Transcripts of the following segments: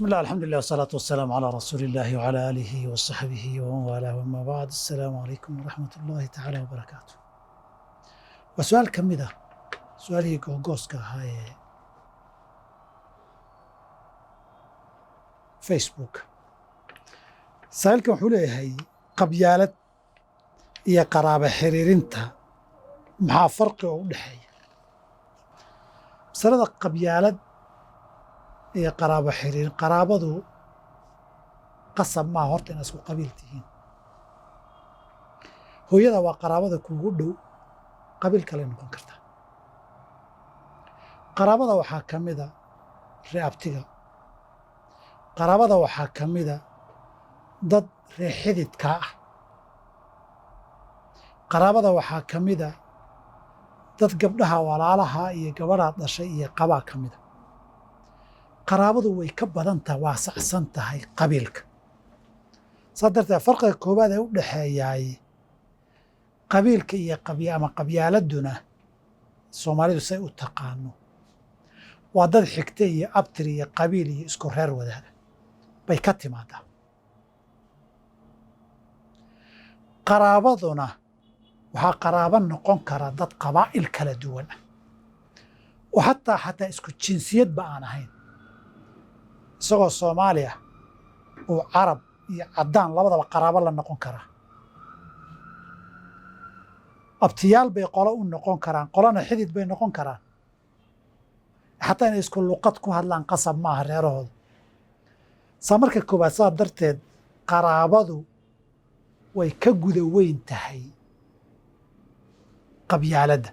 الله الحمد لله والصلاة والسلام على رسول الله وعلى آله وصحبه ومن والاه وما بعد السلام عليكم ورحمة الله تعالى وبركاته وسؤال كمدة سؤالي جوجوسكا هاي فيسبوك سائلكم حولي هاي قبيالة يا قرابة حريرينتا مع فرق ودحي مسألة قبيالة iyo qaraabo xiriir qaraabadu qasab ma horta in isku qabiil tihiin hooyada waa qaraabada kuugu dhow qabiil kale noqon karta qaraabada waxaa ka mida reabtiga qaraabada waxaa ka mida dad reexididka ah qaraabada waxaa ka mida dad gabdhaha walaalaha iyo gabadhaa dhashay iyo qabaa ka mida qaraabadu way ka badan tahay waa sacsan tahay qabiilka saa darteed farqiga koowaad ee u dhexeeyaay qabiilka iyo ama qabyaaladuna soomaalidu say u taqaano waa dad xigta iyo abtir iyo qabiil iyo isku reer wadaaga bay ka timaadaa qaraabaduna waxaa qaraabo noqon kara dad qabaa'il kala duwan ah oo xataa isku jinsiyadba aan ahayn isagoo Soomaali ah oo carab iyo caddaan labadaba qaraabo la noqon karaa abtiyaal bay qolo u noqon karaan qolana xidid bay noqon karaan xataa inay isku luqad ku hadlaan qasab maaha reerahooda saa marka koowaad saa darteed qaraabadu way ka guda weyn tahay qabyaaladda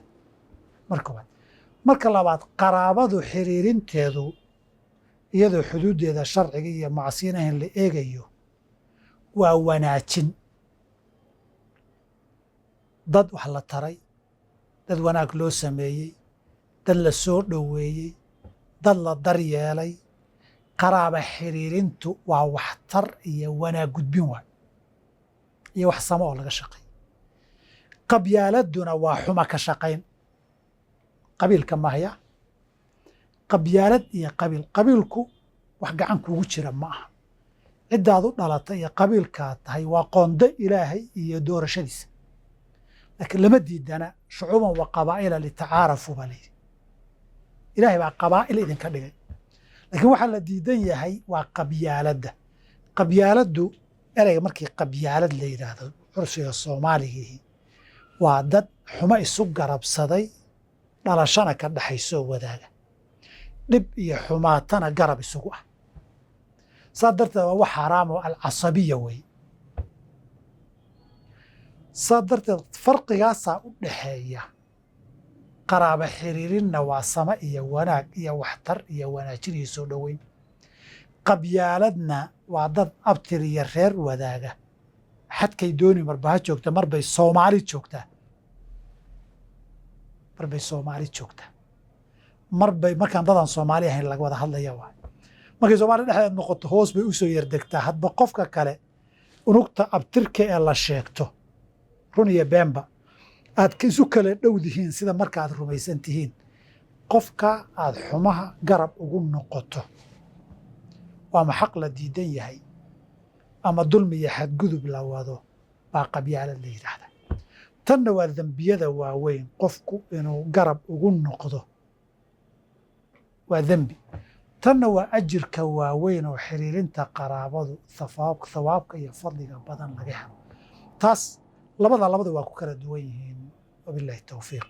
marka labaad qaraabadu xiriirinteedu iyadoo xuduuddeeda sharciga iyo macsiinahan la eegayo waa wanaajin dad wax la taray dad wanaag loo sameeyey dad la soo dhoweeyey dad la daryeelay qaraaba xiriirintu waa waxtar iyo wanaag gudbin waay iyo wax samo oo laga shaqay qabyaaladuna waa xuma ka shaqayn qabiilka mahaya qabyaalad iyo qabiilku wax gacan kuugu jira ma aha ciddaad u dhalatay iyo qabiilkaad tahay waa qoonda ilaahay iyo doorashadiisa laakiin lama diidana shucuuban wa qabaa'ila litacaarafu baa layidhi ilaahay baa qabaa'il idinka dhigay laakiin waxaa la diidan yahay waa qabyaaladda qabyaaladdu ereyga markii qabyaalad la yidhaahdo cursiga soomaaligii waa dad xumo isu garabsaday dhalashana ka dhaxaysoo wadaaga dhib iyo xumaatana garab isugu ah saa darteed waa wax xaaraam oo alcasabiya wey saa darteed farqigaasaa u dhaxeeya qaraaba xiriirinna waa sama iyo wanaag iyo waxtar iyo wanaajin iyo soo dhoweyn qabyaaladna waa dad abtir iyo reer wadaaga xadkay dooni marba ha joogta marbay Soomaali joogtaa markaan dadan Soomaali ahayn laga wada hadlaya waay markay Soomaali dhexdeed noqoto hoos bay u soo yardegtaa hadba qofka kale unugta abtirka ee la sheegto run iyo beenba aad isu kala dhowdihiin sida markaad rumaysan tihiin qofka aad xumaha garab ugu noqoto waa xaq la diidan yahay ama dulmi iyo xadgudub la wado baa qabyaalad la yidhaahda tanna waa dembiyada waaweyn qofku inuu garab ugu noqdo waa dembi tanna waa ajirka waaweyn oo xiriirinta qaraabadu thawaabka iyo fadliga badan laga helo taas labada waa ku kala duwan yihiin wabillahi tawfiiq